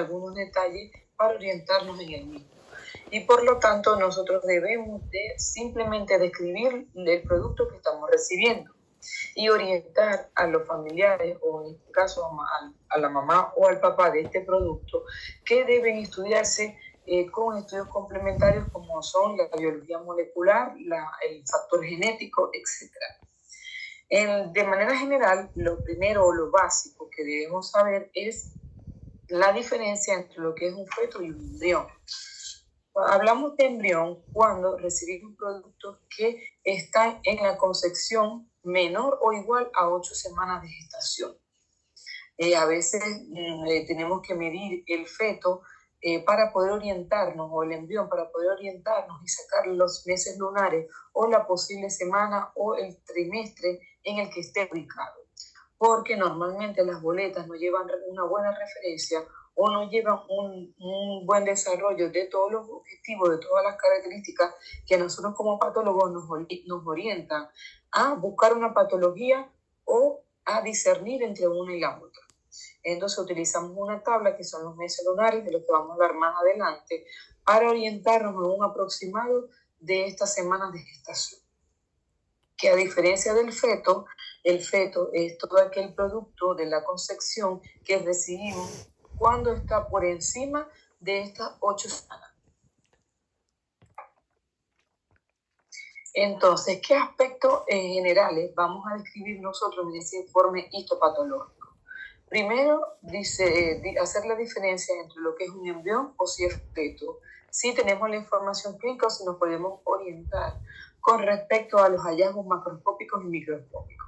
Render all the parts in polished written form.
algunos detalles para orientarnos en el mismo. Y por lo tanto, nosotros debemos de simplemente describir el producto que estamos recibiendo y orientar a los familiares, o en este caso a la mamá o al papá de este producto, que deben estudiarse con estudios complementarios como son la biología molecular, el factor genético, etc. De manera general, lo primero o lo básico que debemos saber es la diferencia entre lo que es un feto y un embrión. Hablamos de embrión cuando recibimos productos que están en la concepción menor o igual a 8 semanas de gestación. A veces tenemos que medir el feto para poder orientarnos, o el embrión para poder orientarnos y sacar los meses lunares o la posible semana o el trimestre en el que esté ubicado. Porque normalmente las boletas no llevan una buena referencia o no llevan un buen desarrollo de todos los objetivos, de todas las características que nosotros como patólogos nos orientan a buscar una patología o a discernir entre una y la otra. Entonces utilizamos una tabla que son los meses lunares, de los que vamos a hablar más adelante, para orientarnos en un aproximado de estas semanas de gestación. Que a diferencia del feto, el feto es todo aquel producto de la concepción que recibimos cuando está por encima de estas 8 semanas. Entonces, ¿qué aspectos generales vamos a describir nosotros en ese informe histopatológico? Primero, dice hacer la diferencia entre lo que es un embrión o si es feto. Si tenemos la información clínica o si nos podemos orientar con respecto a los hallazgos macroscópicos y microscópicos.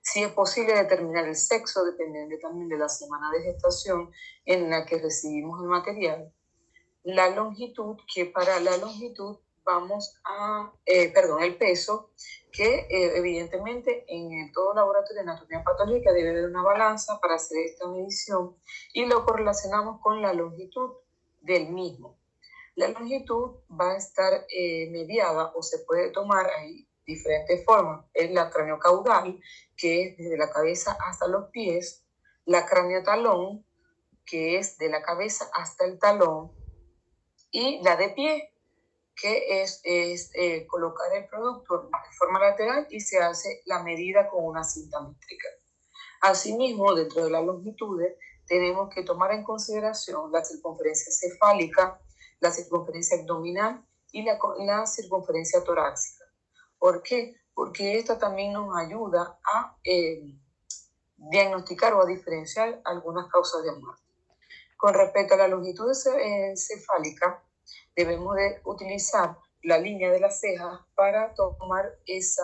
Si es posible determinar el sexo, dependiendo también de la semana de gestación en la que recibimos el material. La longitud, que para la longitud vamos a, el peso, que evidentemente en todo laboratorio de anatomía patológica debe haber una balanza para hacer esta medición y lo correlacionamos con la longitud del mismo. La longitud va a estar mediada o se puede tomar ahí diferentes formas. Es la craneocaudal, que es desde la cabeza hasta los pies, la craneotalón, que es de la cabeza hasta el talón, y la de pie, que es colocar el producto de forma lateral y se hace la medida con una cinta métrica. Asimismo, dentro de las longitudes, tenemos que tomar en consideración la circunferencia cefálica, la circunferencia abdominal y la circunferencia torácica. ¿Por qué? Porque esta también nos ayuda a diagnosticar o a diferenciar algunas causas de muerte. Con respecto a la longitud cefálica, debemos de utilizar la línea de las cejas para tomar ese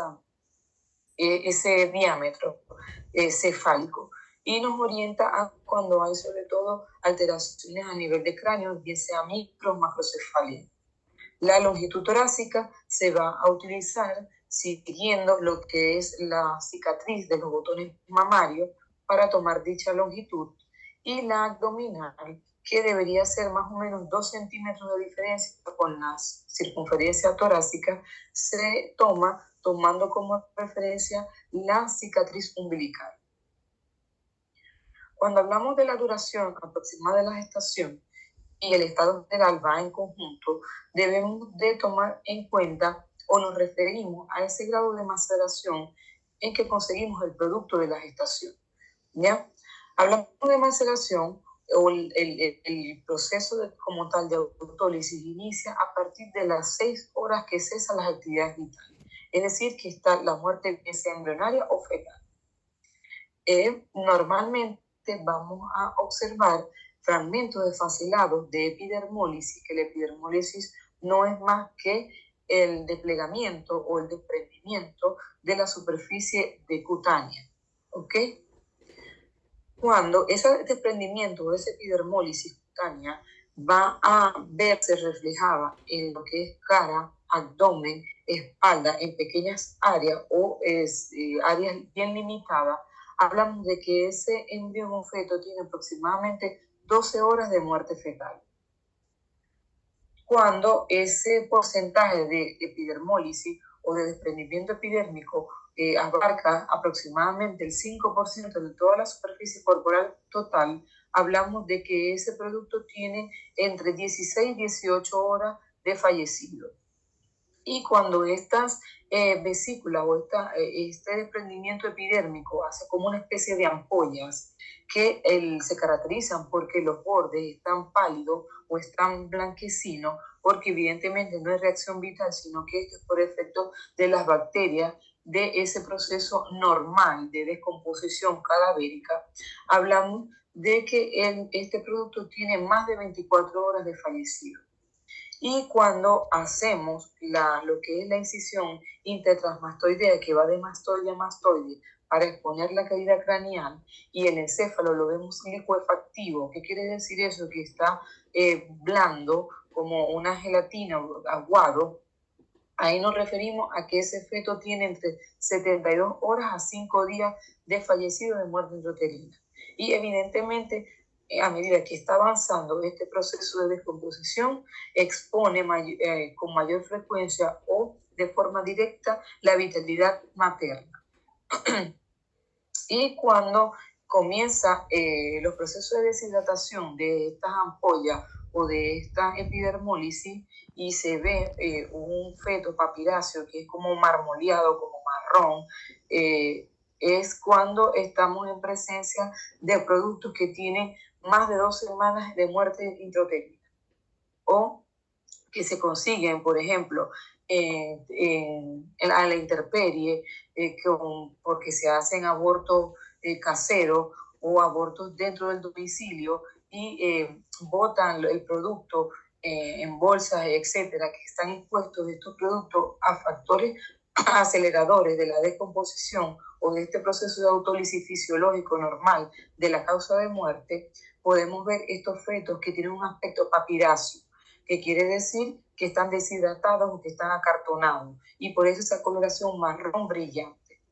diámetro cefálico y nos orienta a cuando hay sobre todo alteraciones a nivel de cráneo, bien sea micro o macrocefalia. La longitud torácica se va a utilizar siguiendo lo que es la cicatriz de los botones mamarios para tomar dicha longitud, y la abdominal, que debería ser más o menos 2 centímetros de diferencia con la circunferencia torácica, se toma tomando como referencia la cicatriz umbilical. Cuando hablamos de la duración aproximada de la gestación y el estado general va en conjunto, debemos de tomar en cuenta o nos referimos a ese grado de maceración en que conseguimos el producto de la gestación. ¿Ya? Hablamos de maceración, o el proceso como tal de autólisis inicia a partir de las 6 horas que cesan las actividades vitales. Es decir, que está la muerte bien sea embrionaria o fetal. Normalmente vamos a observar fragmentos desfacilados de epidermólisis, que la epidermólisis no es más que el desplegamiento o el desprendimiento de la superficie de cutánea. ¿Ok? Cuando ese desprendimiento o esa epidermólisis cutánea va a verse reflejada en lo que es cara, abdomen, espalda, en pequeñas áreas o áreas bien limitadas, hablamos de que ese embrión o feto tiene aproximadamente 12 horas de muerte fetal. Cuando ese porcentaje de epidermólisis o de desprendimiento epidérmico abarca aproximadamente el 5% de toda la superficie corporal total, hablamos de que ese producto tiene entre 16 y 18 horas de fallecido. Y cuando estas vesículas o este desprendimiento epidérmico hace como una especie de ampollas que se caracterizan porque los bordes están pálidos o están blanquecinos, porque evidentemente no es reacción vital, sino que esto es por efecto de las bacterias de ese proceso normal de descomposición cadavérica. Hablamos de que este producto tiene más de 24 horas de fallecido. Y cuando hacemos lo que es la incisión intertransmastoidea, que va de mastoide a mastoide, para exponer la caída craneal, y el encéfalo lo vemos licuefactivo, ¿qué quiere decir eso? Que está blando, como una gelatina, aguado. Ahí nos referimos a que ese feto tiene entre 72 horas a 5 días de fallecido de muerte intrauterina. Y evidentemente, a medida que está avanzando este proceso de descomposición, expone con mayor frecuencia o de forma directa la vitalidad materna. Y cuando comienza los procesos de deshidratación de estas ampollas o de esta epidermólisis y se ve un feto papiráceo que es como marmoleado, como marrón, es cuando estamos en presencia de productos que tienen más de 2 semanas de muerte intrauterina o que se consiguen, por ejemplo, a la intemperie, porque se hacen abortos caseros o abortos dentro del domicilio y botan el producto en bolsas, etcétera, que están expuestos estos productos a factores aceleradores de la descomposición o de este proceso de autólisis fisiológico normal de la causa de muerte, podemos ver estos fetos que tienen un aspecto papiráceo, que quiere decir que están deshidratados o que están acartonados, y por eso esa coloración marrón brillante.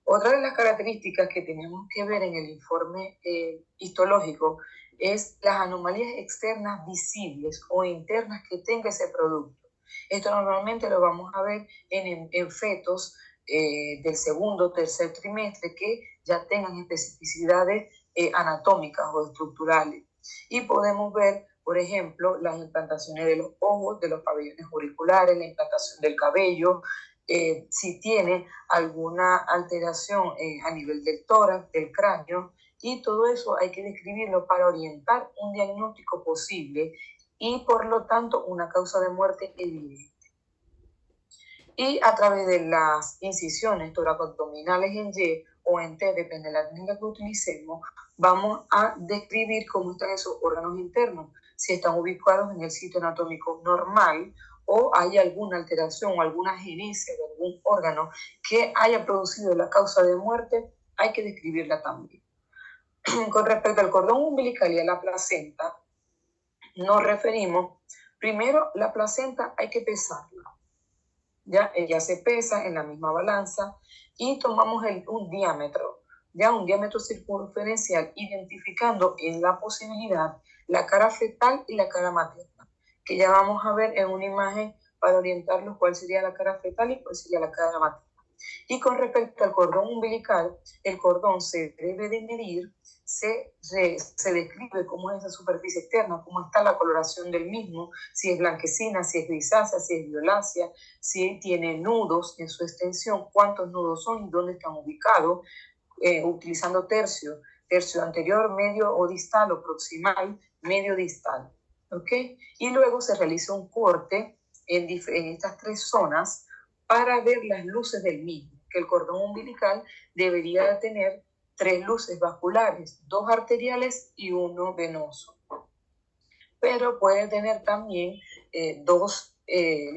Otra de las características que tenemos que ver en el informe histológico es las anomalías externas visibles o internas que tenga ese producto. Esto normalmente lo vamos a ver en fetos del segundo o tercer trimestre que ya tengan especificidades anatómicas o estructurales. Y podemos ver, por ejemplo, las implantaciones de los ojos, de los pabellones auriculares, la implantación del cabello, si tiene alguna alteración a nivel del tórax, del cráneo, y todo eso hay que describirlo para orientar un diagnóstico posible y por lo tanto una causa de muerte evidente. Y a través de las incisiones toracoabdominales en Y o en T, depende de la técnica que utilicemos, vamos a describir cómo están esos órganos internos, si están ubicados en el sitio anatómico normal o hay alguna alteración o alguna genesia de algún órgano que haya producido la causa de muerte, hay que describirla también. Con respecto al cordón umbilical y a la placenta, nos referimos, primero, la placenta hay que pesarla. Ya ella se pesa en la misma balanza y tomamos un diámetro circunferencial, identificando en la posibilidad la cara fetal y la cara materna, que ya vamos a ver en una imagen para orientarlos cuál sería la cara fetal y cuál sería la cara materna. Y con respecto al cordón umbilical, el cordón se debe de medir, se describe cómo es esa superficie externa, cómo está la coloración del mismo, si es blanquecina, si es grisácea, si es violácea, si tiene nudos en su extensión, cuántos nudos son y dónde están ubicados, utilizando tercio anterior, medio o distal o proximal, medio distal. ¿Okay? Y luego se realiza un corte en estas 3 zonas para ver las luces del mismo, que el cordón umbilical debería tener 3 luces vasculares, 2 arteriales y 1 venoso. Pero puede tener también 2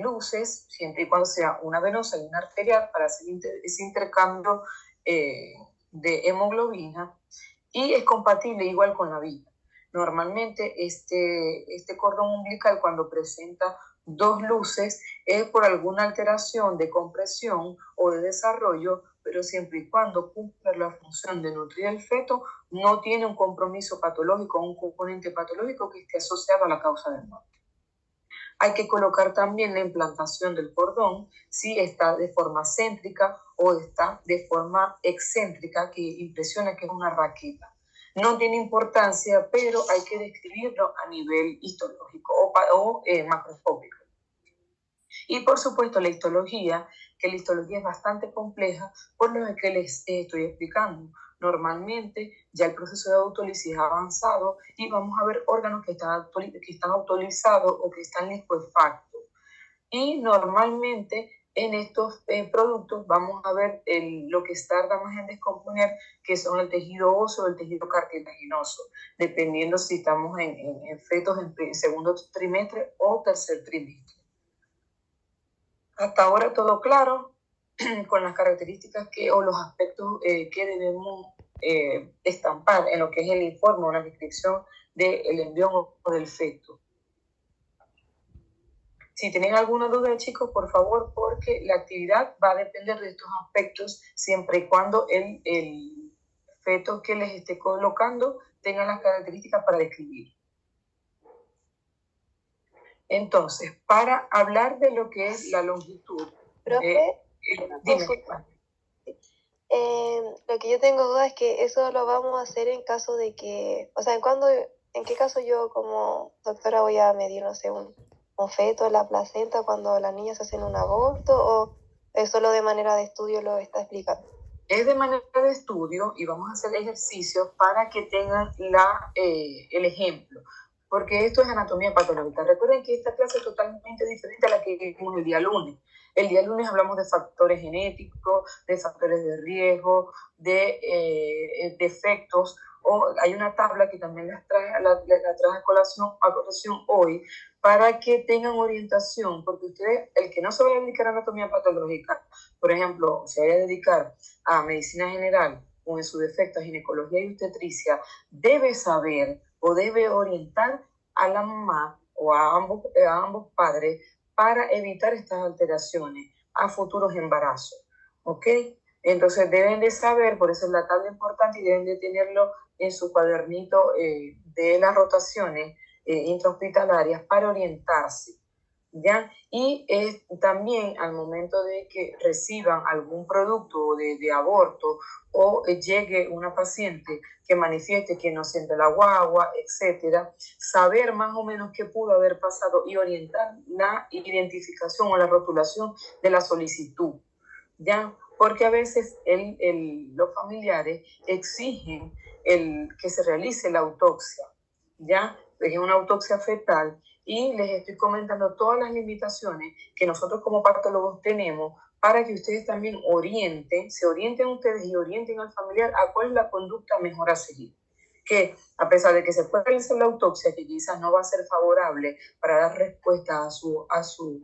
luces, siempre y cuando sea una venosa y una arterial, para hacer ese intercambio de hemoglobina, y es compatible igual con la vida. Normalmente este cordón umbilical, cuando presenta 2 luces, es por alguna alteración de compresión o de desarrollo, pero siempre y cuando cumpla la función de nutrir el feto, no tiene un compromiso patológico o un componente patológico que esté asociado a la causa de muerte. Hay que colocar también la implantación del cordón, si está de forma céntrica o está de forma excéntrica, que impresiona que es una raqueta. No tiene importancia, pero hay que describirlo a nivel histológico o macroscópico. Y por supuesto la histología, que la histología es bastante compleja por lo que les estoy explicando. Normalmente ya el proceso de autólisis ha avanzado y vamos a ver órganos que están autólizados o que están licuefactos. Y normalmente en estos productos vamos a ver lo que tarda más en descomponer, que son el tejido óseo o el tejido cartilaginoso, dependiendo si estamos en fetos en segundo trimestre o tercer trimestre. Hasta ahora todo claro con las características o los aspectos que debemos estampar en lo que es el informe o la descripción del embrión o del feto. Si tienen alguna duda, chicos, por favor, porque la actividad va a depender de estos aspectos siempre y cuando el feto que les esté colocando tenga las características para describir. Entonces, para hablar de lo que es la longitud. Profe, dime. Lo que yo tengo duda es que eso lo vamos a hacer en caso de que, o sea, ¿en qué caso yo como doctora voy a medir, no sé, un feto, la placenta, cuando las niñas hacen un aborto, o es solo de manera de estudio lo está explicando? Es de manera de estudio y vamos a hacer ejercicios para que tengan el ejemplo, porque esto es anatomía patológica. Recuerden que esta clase es totalmente diferente a la que vimos el día lunes. El día lunes hablamos de factores genéticos, de factores de riesgo, de defectos, o hay una tabla que también la traje a colación hoy, para que tengan orientación, porque ustedes, el que no se vaya a dedicar a anatomía patológica, por ejemplo, se vaya a dedicar a medicina general o en su defecto a ginecología y obstetricia, debe saber o debe orientar a la mamá o a ambos padres para evitar estas alteraciones a futuros embarazos, ¿ok? Entonces deben de saber, por eso es la tabla importante, y deben de tenerlo en su cuadernito de las rotaciones intrahospitalarias para orientarse, ¿ya? Y también al momento de que reciban algún producto de aborto o llegue una paciente que manifieste que no siente la guagua, etcétera, saber más o menos qué pudo haber pasado y orientar la identificación o la rotulación de la solicitud, ¿ya? Porque a veces los familiares exigen que se realice la autopsia, ¿ya? Es una autopsia fetal y les estoy comentando todas las limitaciones que nosotros como patólogos tenemos para que ustedes también se orienten ustedes y orienten al familiar a cuál es la conducta mejor a seguir. Que a pesar de que se puede realizar la autopsia, que quizás no va a ser favorable para dar respuesta a sus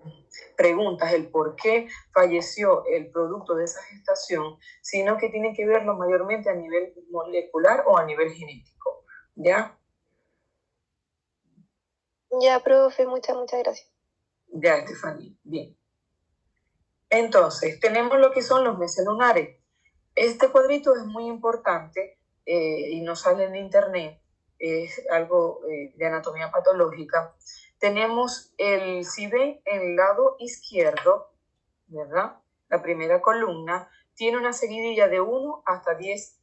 preguntas, el por qué falleció el producto de esa gestación, sino que tienen que verlo mayormente a nivel molecular o a nivel genético, ¿ya? Ya, profe, muchas gracias. Ya, Estefanía, bien. Entonces, tenemos lo que son los meses lunares. Este cuadrito es muy importante y no sale en internet, es algo de anatomía patológica. Tenemos si ven el lado izquierdo, ¿verdad? La primera columna tiene una seguidilla de 1 hasta 10,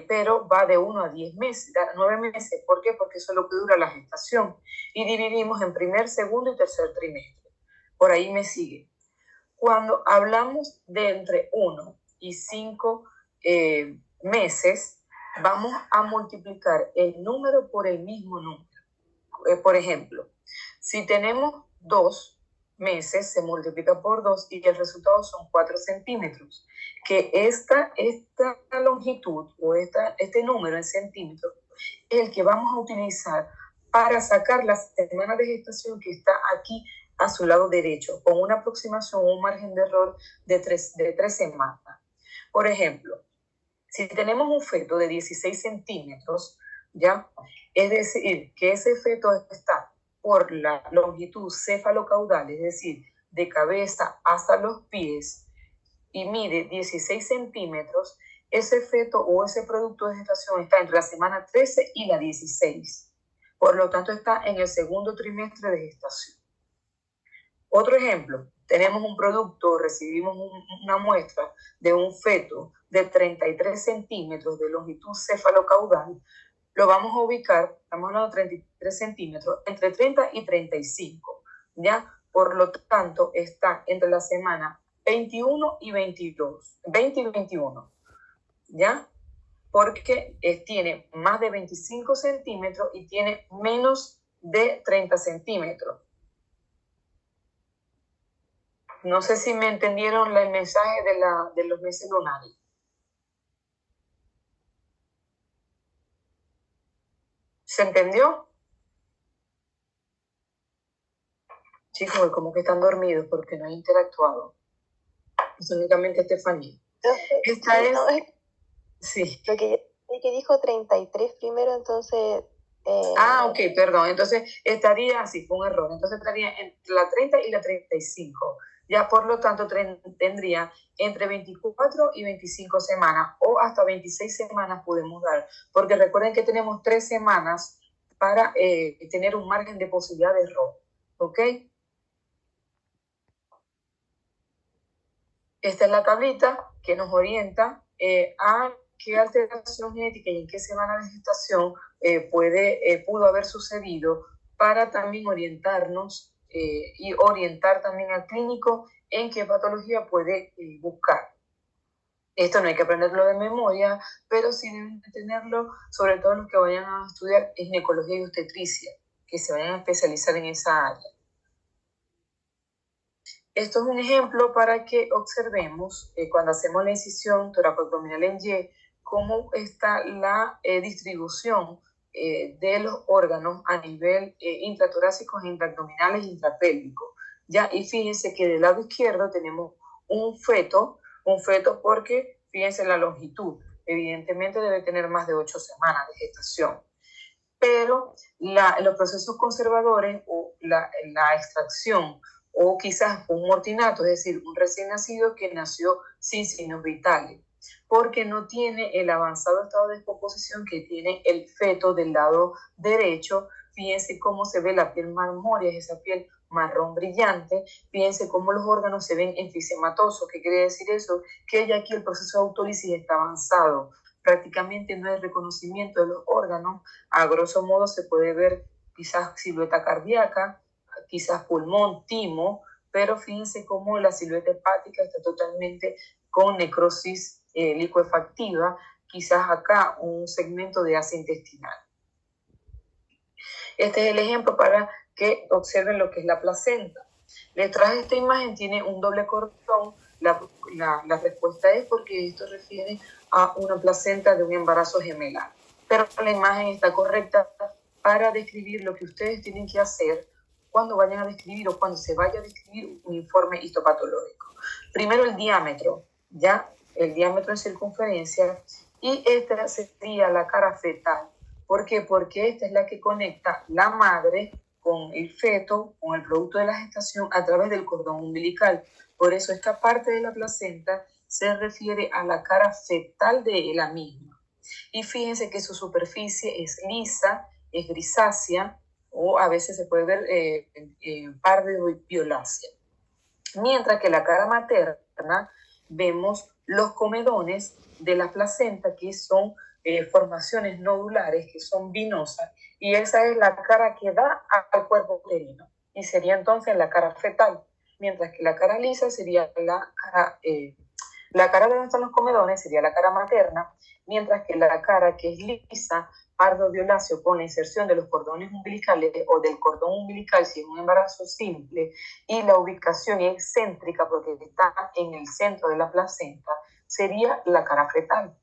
pero va de 1 a 10 meses, 9 meses. ¿Por qué? Porque eso es lo que dura la gestación. Y dividimos en primer, segundo y tercer trimestre. Por ahí me sigue. Cuando hablamos de entre 1 y 5 meses, vamos a multiplicar el número por el mismo número. Por ejemplo, si tenemos 2 meses, se multiplica por 2 y el resultado son 4 centímetros. Que esta longitud o este número en centímetros es el que vamos a utilizar para sacar la semana de gestación que está aquí a su lado derecho, con una aproximación o un margen de error de 3 semanas. Por ejemplo, si tenemos un feto de 16 centímetros, ¿ya? Es decir, que ese feto está por la longitud cefalocaudal, es decir, de cabeza hasta los pies, y mide 16 centímetros, ese feto o ese producto de gestación está entre la semana 13 y la 16. Por lo tanto, está en el segundo trimestre de gestación. Otro ejemplo, tenemos un producto, recibimos una muestra de un feto de 33 centímetros de longitud cefalocaudal, lo vamos a ubicar, estamos hablando de 33 centímetros, entre 30 y 35, ¿ya? Por lo tanto, está entre la semana 21 y 22, 20 y 21, ¿ya? Porque tiene más de 25 centímetros y tiene menos de 30 centímetros. No sé si me entendieron el mensaje de los meses lunares. ¿Se entendió? Chicos, como que están dormidos porque no han interactuado. Es únicamente Estefanía. Esta es... Sí. Lo que dijo 33 primero, entonces... ok, perdón. Entonces estaría así, fue un error. Entonces estaría entre la 30 y la 35. Ya por lo tanto tendría entre 24 y 25 semanas o hasta 26 semanas podemos dar. Porque recuerden que tenemos 3 semanas para tener un margen de posibilidad de error. ¿Ok? Esta es la tablita que nos orienta a qué alteración genética y en qué semana de gestación pudo haber sucedido para también orientarnos y orientar también al clínico en qué patología puede buscar. Esto no hay que aprenderlo de memoria, pero sí deben tenerlo, sobre todo los que vayan a estudiar ginecología y obstetricia, que se vayan a especializar en esa área. Esto es un ejemplo para que observemos cuando hacemos la incisión toracoabdominal en Y, cómo está la distribución de los órganos a nivel intratorácico, intraabdominales e intrapélvico. ¿Ya? Y fíjense que del lado izquierdo tenemos un feto porque fíjense la longitud. Evidentemente debe tener más de 8 semanas de gestación. Pero los procesos conservadores o la extracción o quizás un mortinato, es decir, un recién nacido que nació sin signos vitales, porque no tiene el avanzado estado de descomposición que tiene el feto del lado derecho. Fíjense cómo se ve la piel marmórea, esa piel marrón brillante. Fíjense cómo los órganos se ven enfisematosos. ¿Qué quiere decir eso? Que ya aquí el proceso de autólisis está avanzado. Prácticamente no hay reconocimiento de los órganos. A grosso modo se puede ver quizás silueta cardíaca, quizás pulmón, timo, pero fíjense cómo la silueta hepática está totalmente con necrosis licuefactiva, quizás acá un segmento de asa intestinal. Este es el ejemplo para que observen lo que es la placenta. Les traje esta imagen, tiene un doble cordón. La respuesta es porque esto refiere a una placenta de un embarazo gemelar. Pero la imagen está correcta para describir lo que ustedes tienen que hacer cuando vayan a describir o cuando se vaya a describir un informe histopatológico. Primero el diámetro, ya el diámetro en circunferencia, y esta sería la cara fetal. ¿Por qué? Porque esta es la que conecta la madre con el feto, con el producto de la gestación a través del cordón umbilical. Por eso esta parte de la placenta se refiere a la cara fetal de la misma. Y fíjense que su superficie es lisa, es grisácea, o a veces se puede ver pardo-violácea. Mientras que la cara materna vemos los comedones de la placenta, que son formaciones nodulares, que son vinosas, y esa es la cara que da al cuerpo uterino, y sería entonces la cara fetal, mientras que la cara lisa sería la cara de donde están los comedones, sería la cara materna, mientras que la cara que es lisa, pardo violáceo, con la inserción de los cordones umbilicales o del cordón umbilical si es un embarazo simple, y la ubicación excéntrica porque está en el centro de la placenta, sería la cara fetal.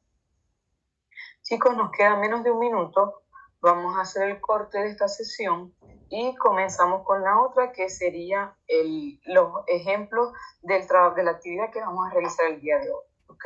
Chicos, nos queda menos de un minuto. Vamos a hacer el corte de esta sesión y comenzamos con la otra, que sería los ejemplos de la actividad que vamos a realizar el día de hoy. ¿Ok?